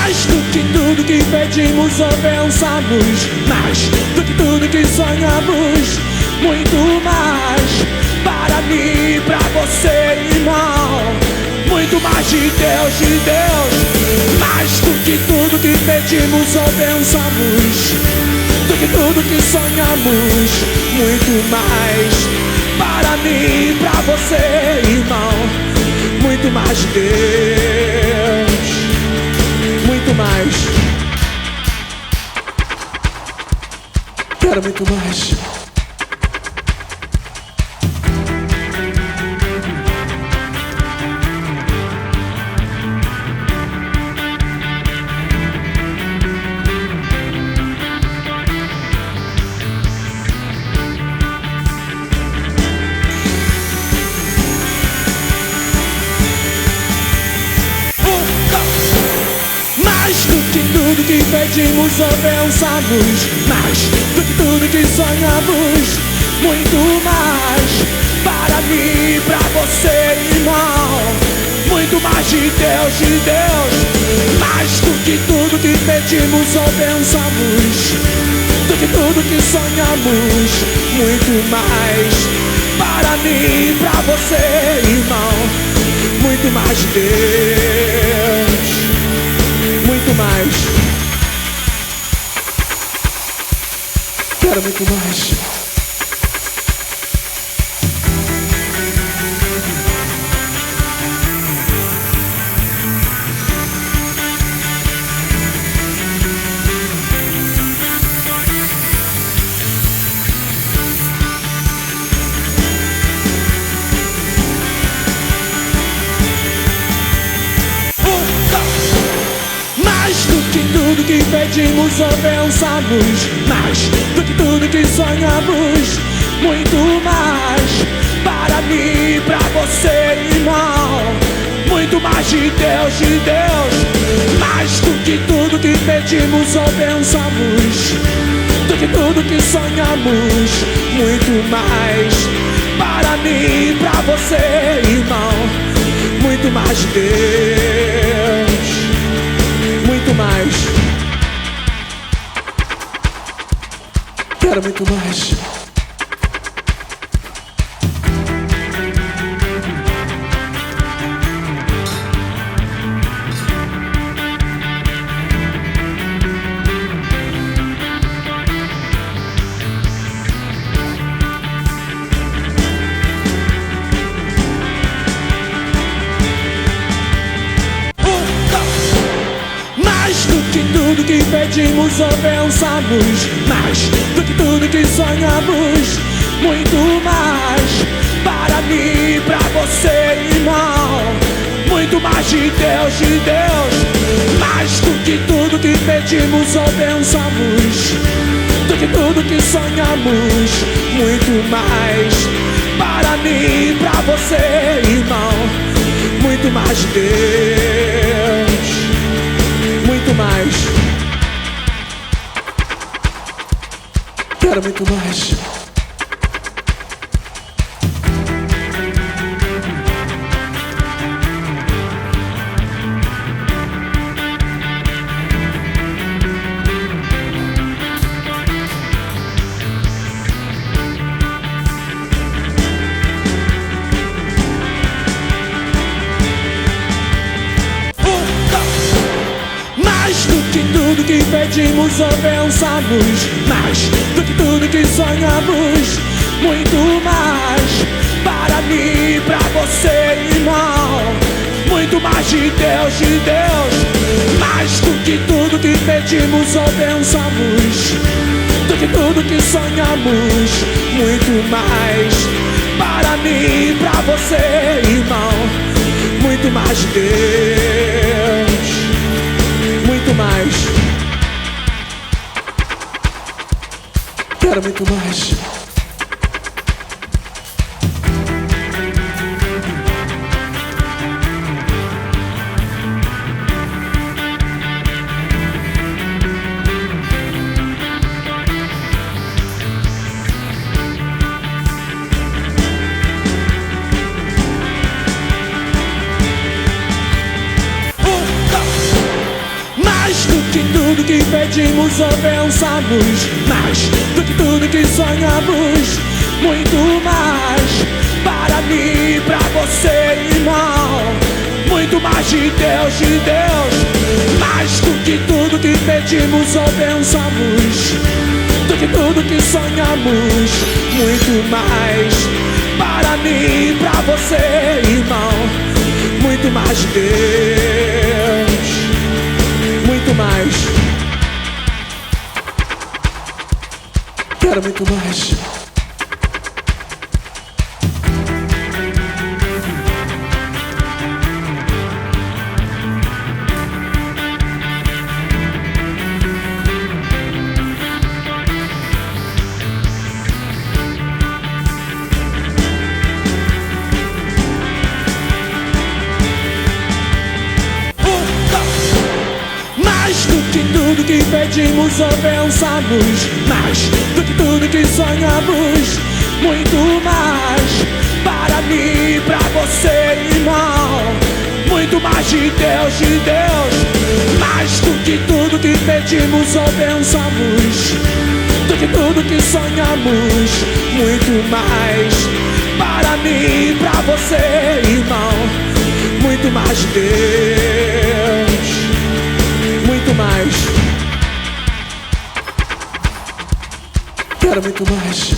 Mais do que tudo que pedimos ou pensamos, mais do que tudo que sonhamos, muito mais para mim e pra você, irmão. Muito mais de Deus, de Deus. Mais do que tudo que pedimos ou pensamos, do que tudo que sonhamos, muito mais para mim e pra você, irmão. Muito mais de Deus, muito mais. Quero muito mais. Mais do que tudo que pedimos ou pensamos, mais do que tudo que sonhamos, muito mais para mim e pra você, irmão. Muito mais de Deus, de Deus. Mais do que tudo que pedimos ou pensamos, do que tudo que sonhamos, muito mais para mim e pra você, irmão. Muito mais de Deus, muito mais. Quero muito mais. Mais do que tudo que pedimos ou pensamos, mais do que tudo que sonhamos, muito mais para mim e pra você, irmão. Muito mais de Deus, de Deus. Mais do que tudo que pedimos ou pensamos, do que tudo que sonhamos, muito mais para mim e pra você, irmão. Muito mais de Deus, muito mais. Quero muito mais. Mais do que tudo que pedimos ou pensamos, mais do que tudo que sonhamos, muito mais para mim e pra você, irmão. Muito mais de Deus, de Deus. Mais do que tudo que pedimos ou pensamos, do que tudo que sonhamos, muito mais para mim e pra você, irmão. Muito mais de Deus, muito mais. Quero muito mais. Mais do que tudo que pedimos ou pensamos, mais do que tudo que sonhamos, muito mais para mim e pra você, irmão. Muito mais de Deus, de Deus. Mais do que tudo que pedimos ou pensamos, do que tudo que sonhamos, muito mais para mim e pra você, irmão. Muito mais de Deus, muito mais. Quero muito mais. que tudo que pedimos ou pensamos, mais do que tudo que sonhamos, muito mais para mim e pra você, irmão. Muito mais de Deus, mais do que tudo que pedimos ou pensamos, do que tudo que sonhamos, muito mais para mim e pra você, irmão. Muito mais de Deus, muito mais. Quero muito mais. Mais do que tudo que pedimos ou pensamos, mais do que tudo que sonhamos, muito mais para mim e pra você, irmão. Muito mais de Deus, mais do que tudo que pedimos ou pensamos, do que tudo que sonhamos, muito mais para mim e pra você, irmão. Muito mais de Deus, muito mais. Quero muito mais.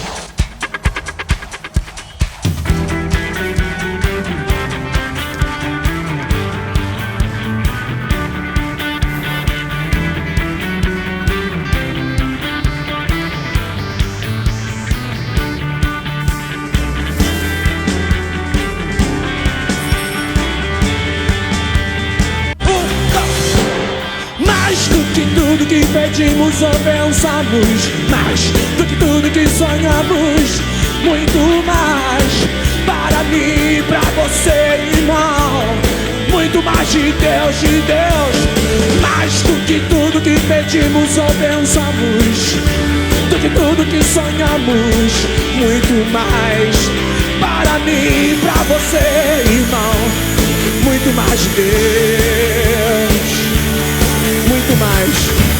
Mais do que tudo que pedimos ou pensamos, mais do que tudo que sonhamos, muito mais para mim e pra você, irmão. Muito mais de Deus, mais do que tudo que pedimos ou pensamos, do que tudo que sonhamos, muito mais para mim e pra você, irmão. Muito mais de Deus, muito mais.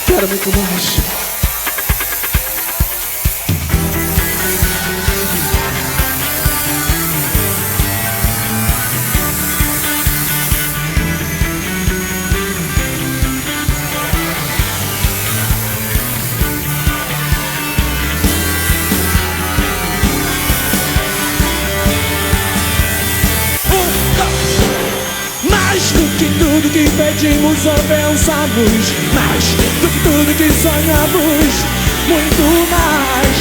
Quero muito mais. Mais do que tudo que pedimos ou pensamos, mais do que tudo que sonhamos, muito mais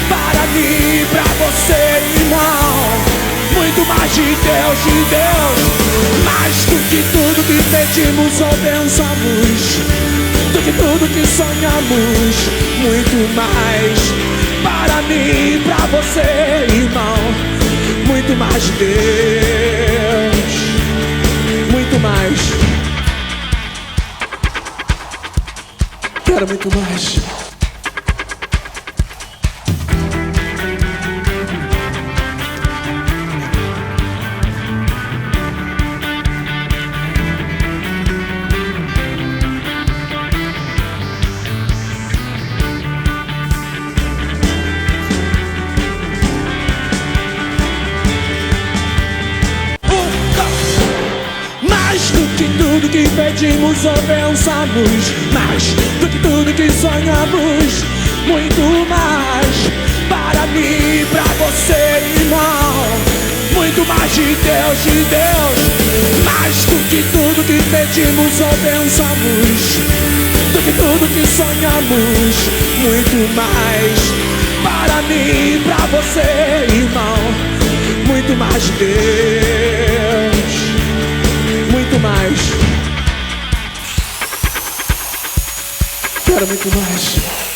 para mim e pra você, irmão. Muito mais de Deus, mais do que tudo que pedimos ou pensamos, do que tudo que sonhamos, muito mais para mim e pra você, irmão. Muito mais de Deus, muito mais. Quero muito mais. Mais do que tudo que pedimos ou pensamos, mais do que tudo que sonhamos, muito mais para mim e pra você, irmão. Muito mais de Deus, mais do que tudo que pedimos ou pensamos, do que tudo que sonhamos, muito mais para mim e pra você, irmão. Muito mais de Deus, muito mais. Quero muito mais.